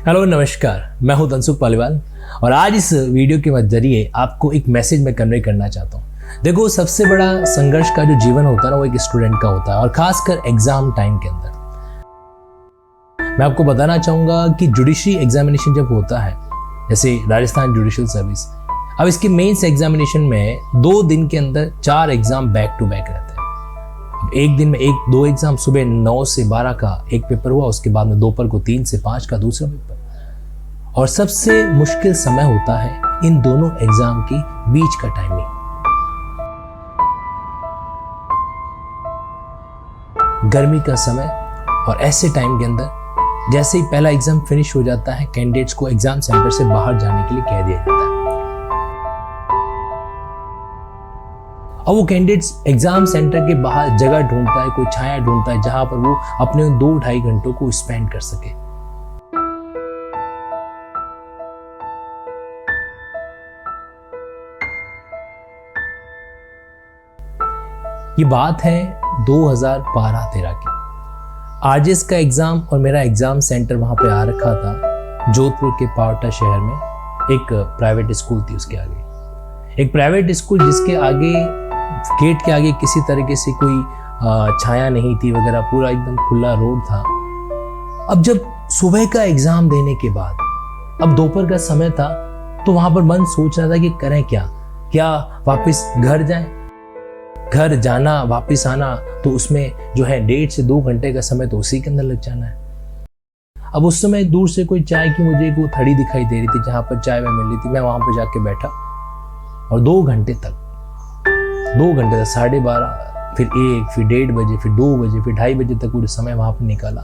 Hello नमस्कार, मैं हूं धनसुख पालीवाल और आज इस वीडियो के जरिए आपको एक मैसेज मैं कन्वे करना चाहता हूं। देखो, सबसे बड़ा संघर्ष का जो जीवन होता है ना, वो एक स्टूडेंट का होता है और खासकर एग्जाम टाइम के अंदर। मैं आपको बताना चाहूंगा कि जुडिशरी एग्जामिनेशन जब होता है, जैसे राजस्थान जुडिशियल सर्विस, अब इसके मेंस एग्जामिनेशन में 2 दिन के अंदर 4 एग्जाम बैक टू बैक रहते हैं। एक दिन में 2 एग्जाम, सुबह 9 से 12 का एक पेपर हुआ, उसके बाद में दोपहर को 3 से 5 का दूसरा पेपर। और सबसे मुश्किल समय होता है इन दोनों एग्जाम की बीच का टाइमिंग। गर्मी का समय, और ऐसे टाइम के अंदर जैसे ही पहला एग्जाम फिनिश हो जाता है, कैंडिडेट्स को एग्जाम सेंटर से बाहर जाने के लिए कह दिया जाता है। और वो कैंडिडेट्स एग्जाम सेंटर के बाहर जगह ढूंढता है, कोई छाया ढूंढता है जहां पर वो अपने 2-2.5 घंटों को स्पेंड कर सके। ये बात है 2012-13 की। आरजेएस का एग्जाम और मेरा एग्जाम सेंटर वहां पे आ रखा था जोधपुर के पावटा शहर में। एक प्राइवेट स्कूल थी, उसके आगे एक प्राइवेट स्कूल, जिसके आगे गेट के आगे किसी तरीके से कोई छाया नहीं थी वगैरह, पूरा एकदम खुला रोड था। अब जब सुबह का एग्जाम देने के बाद अब दोपहर का समय था, तो वहां पर मन सोच रहा था कि करें क्या वापस घर जाएं। घर जाना वापस आना, तो उसमें जो है 1.5 से 2 घंटे का समय तो उसी के अंदर लग जाना है। अब उस समय दूर से कोई चाय की मुझे एक थड़ी दिखाई दे रही थी जहां पर चाय मिल रही थी। मैं वहां पर जाके बैठा और 2 घंटे तक 12:30, फिर 1, फिर 1:30 बजे, फिर 2 बजे, फिर 2:30 बजे तक पूरे समय वहां पर निकाला।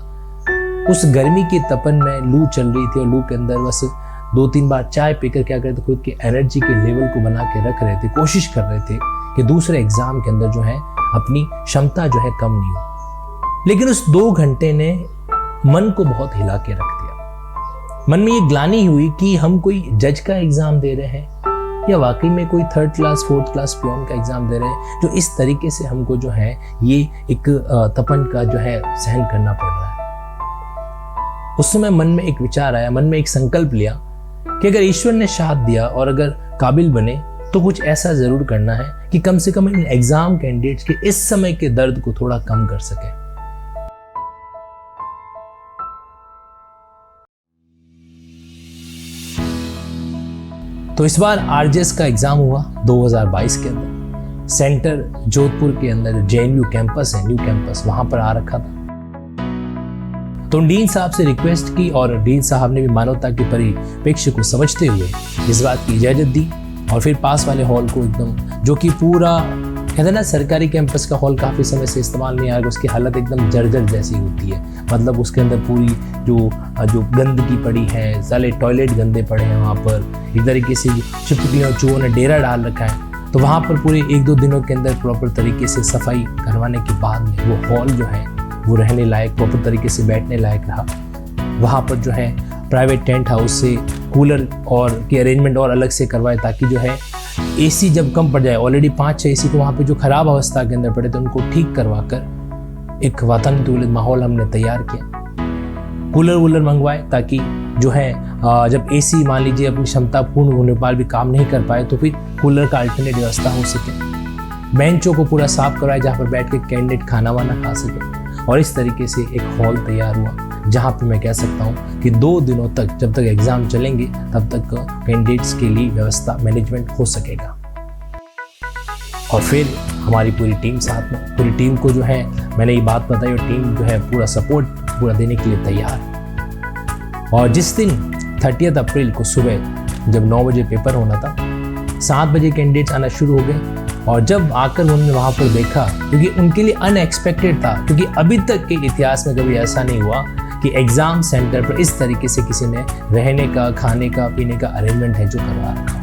उस गर्मी की तपन में लू चल रही थी और लू के अंदर बस 2-3 बार चाय पीकर क्या करते, खुद की एनर्जी के लेवल को बना के रख रहे थे, कोशिश कर रहे थे कि दूसरे एग्जाम के अंदर जो है अपनी क्षमता जो है कम नहीं हो। लेकिन उस 2 घंटे ने मन को बहुत हिला के रख दिया। मन में ये ग्लानि हुई कि हम कोई जज का एग्जाम दे रहे हैं या वाकई में कोई 3rd class 4th class peon का एग्जाम दे रहे हैं, जो इस तरीके से हमको जो है ये एक तपन का जो है सहन करना पड़ रहा है। उस समय मन में एक विचार आया, मन में एक संकल्प लिया कि अगर ईश्वर ने साथ दिया और अगर काबिल बने तो कुछ ऐसा जरूर करना है कि कम से कम इन एग्जाम कैंडिडेट्स के इस समय के दर्द को थोड़ा कम कर सके। तो इस बार आरजेएस का एग्जाम हुआ 2022 के अंदर। सेंटर जोधपुर के अंदर जेएनयू कैंपस है, न्यू कैंपस, वहां पर आ रखा था। तो डीन साहब से रिक्वेस्ट की और डीन साहब ने भी मानवता के परिप्रेक्ष्य को समझते हुए इस बात की इजाजत दी और फिर पास वाले हॉल को एकदम, जो कि पूरा कहते ना सरकारी कैंपस का हॉल काफ़ी समय से इस्तेमाल नहीं आएगा, उसकी हालत एकदम जर्जर जैसी होती है। मतलब उसके अंदर पूरी जो गंदगी पड़ी है, साले टॉयलेट गंदे पड़े हैं वहाँ पर, एक तरीके से छिपकलियों चूहों ने डेरा डाल रखा है। तो वहाँ पर पूरे 1-2 दिनों के अंदर प्रॉपर तरीके से सफाई करवाने के बाद में वो हॉल जो है वो रहने लायक, प्रॉपर तरीके से बैठने लायक रहा। वहाँ पर जो है प्राइवेट टेंट हाउस से कूलर और की अरेंजमेंट और अलग से करवाए, ताकि जो है एसी जब कम पड़ जाए, ऑलरेडी 5-6 एसी तो वहाँ पे जो खराब अवस्था के अंदर पड़े थे उनको ठीक करवा कर एक वातानुकूलित माहौल हमने तैयार किया। कूलर मंगवाए ताकि जो है जब एसी मान लीजिए अपनी क्षमता पूर्ण होने पर भी काम नहीं कर पाए तो फिर कूलर का अल्टरनेट व्यवस्था हो सके। बेंचों को पूरा साफ करवाए जहाँ पर बैठ के कैंडिडेट खाना वाना खा सके। और इस तरीके से एक हॉल तैयार हुआ जहाँ पे मैं कह सकता हूँ कि 2 दिनों तक, जब तक एग्जाम चलेंगे तब तक कैंडिडेट्स के लिए व्यवस्था मैनेजमेंट हो सकेगा। और फिर हमारी पूरी टीम साथ में, पूरी टीम को जो है मैंने ये बात बताई और टीम जो है पूरा सपोर्ट पूरा देने के लिए तैयार। और जिस दिन 30 अप्रैल को सुबह जब 9 बजे पेपर होना था, 7 बजे कैंडिडेट्स आना शुरू हो गए। और जब आकर उन्होंने वहाँ पर देखा, क्योंकि उनके लिए अनएक्सपेक्टेड था, क्योंकि अभी तक के इतिहास में कभी ऐसा नहीं हुआ कि एग्जाम सेंटर पर इस तरीके से किसी ने रहने का, खाने का, पीने का अरेंजमेंट है जो करवा रखा।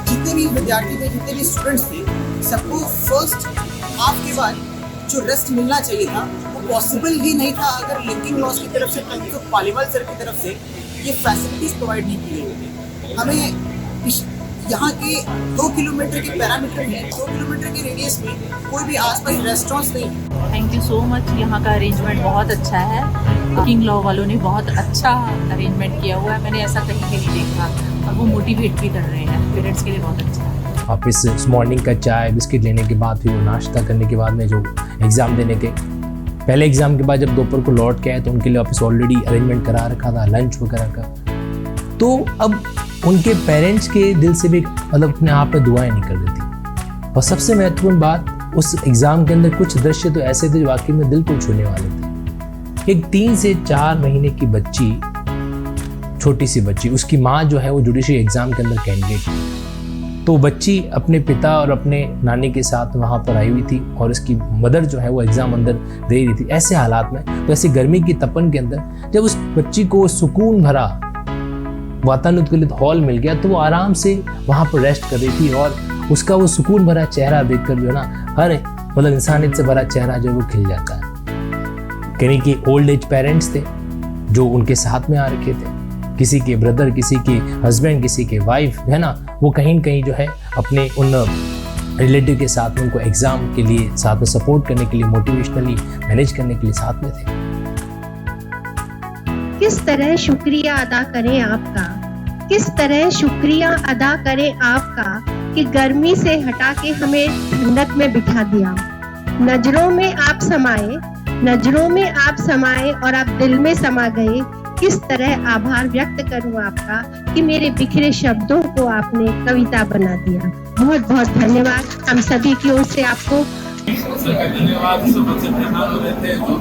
जितने भी विद्यार्थी थे, जितने भी स्टूडेंट्स थे, सबको फर्स्ट हाफ के बाद जो रेस्ट मिलना चाहिए था वो पॉसिबल ही नहीं था अगर लिंकिंग लॉस की तरफ से, पालीवाल सर की तरफ से ये फैसिलिटीज प्रोवाइड नहीं की गई होती। हमें यहाँ के 2 किलोमीटर के पैरामीटर में, 2 किलोमीटर के रेडियस में कोई भी आसपास रेस्टोरेंट्स नहीं है। Thank you so much. यहाँ का अरेंजमेंट बहुत अच्छा है। कुकिंग लॉ वालों ने बहुत अच्छा अरेंजमेंट किया हुआ है, मैंने ऐसा कहीं पे नहीं देखा, और वो मोटिवेट भी कर रहे हैं, पेरेंट्स के लिए बहुत अच्छा है। ऑफिस मॉर्निंग का चाय बिस्किट लेने के बाद फिर वो नाश्ता करने के बाद में जो एग्ज़ाम देने के पहले एग्ज़ाम के बाद जब दोपहर को लौट के आए तो उनके लिए ऑफिस ऑलरेडी अरेंजमेंट करा रखा था, लंच वगैरह का। तो अब उनके पेरेंट्स के दिल से भी मतलब अपने आप में दुआएं निकल रही थी। और सबसे महत्वपूर्ण बात, उस एग्ज़ाम के अंदर कुछ दृश्य तो ऐसे थे जो वाकई में दिल को छूने वाले थे। एक 3 से 4 महीने की बच्ची, छोटी सी बच्ची, उसकी माँ जो है वो जुडिशरी एग्ज़ाम के अंदर कैंडिडेट थी। तो बच्ची अपने पिता और अपने नानी के साथ वहाँ पर आई हुई थी और उसकी मदर जो है वो एग्ज़ाम अंदर दे रही थी। ऐसे हालात में, तो ऐसी गर्मी की तपन के अंदर जब उस बच्ची को सुकून भरा वातानुकूलित हॉल मिल गया तो वो आराम से वहाँ पर रेस्ट कर रही थी और उसका वो सुकून भरा चेहरा देखकर जो है ना, हर मतलब इंसानियत से भरा चेहरा जो है वो खिल जाता है। कहीं के ओल्ड एज पेरेंट्स थे जो उनके साथ में आ रखे थे, किसी के ब्रदर, किसी के हस्बैंड, किसी के वाइफ है ना, वो कहीं न कहीं जो है अपने उन रिलेटिव के साथ में उनको एग्ज़ाम के लिए साथ में सपोर्ट करने के लिए, मोटिवेशनली मैनेज करने के लिए साथ में थे। किस तरह शुक्रिया अदा करें आपका, किस तरह शुक्रिया अदा करें आपका कि गर्मी से हटा के हमें ठंडक में बिठा दिया। नजरों में आप समाए, नजरों में आप समाए और आप दिल में समा गए। किस तरह आभार व्यक्त करूं आपका कि मेरे बिखरे शब्दों को आपने कविता बना दिया। बहुत बहुत धन्यवाद हम सभी की ओर से आपको। धन्यवाद। सबसे मेहमान रहते हैं जो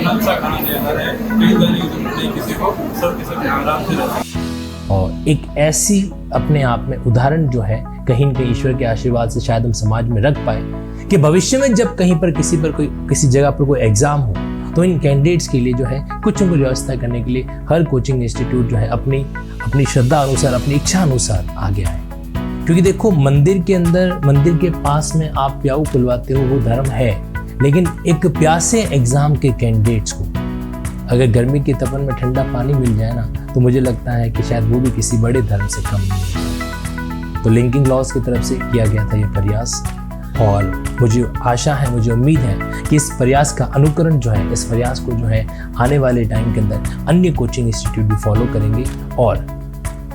अच्छा खाना दे रहे हैं, कहीं देने की जरूरत नहीं किसी को, सब के सब आराम से रहते हैं। और एक ऐसी अपने आप में उदाहरण जो है कहीं न कहीं ईश्वर के आशीर्वाद से शायद हम समाज में रख पाए कि भविष्य में जब कहीं पर किसी जगह पर कोई एग्ज़ाम हो तो इन कैंडिडेट्स के लिए जो है कुछ उनको व्यवस्था करने के लिए हर कोचिंग इंस्टीट्यूट जो है अपनी श्रद्धा अनुसार, अपनी इच्छा अनुसार आगे आए। क्योंकि देखो, मंदिर के अंदर, मंदिर के पास में आप प्याऊ खुलवाते हो वो धर्म है, लेकिन एक प्यासे एग्ज़ाम के कैंडिडेट्स को अगर गर्मी की तपन में ठंडा पानी मिल जाए ना, तो मुझे लगता है कि शायद वो भी किसी बड़े धर्म से कम नहीं है। तो लिंकिंग लॉज की तरफ से किया गया था ये प्रयास, और मुझे आशा है, मुझे उम्मीद है कि इस प्रयास का अनुकरण जो है, इस प्रयास को जो है आने वाले टाइम के अंदर अन्य कोचिंग इंस्टीट्यूट भी फॉलो करेंगे और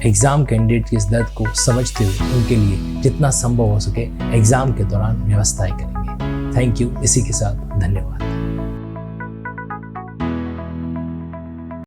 एग्ज़ाम कैंडिडेट के इस दर्द को समझते हुए उनके लिए जितना संभव हो सके एग्ज़ाम के दौरान व्यवस्थाएं करेंगे। Thank you. इसी के साथ धन्यवाद।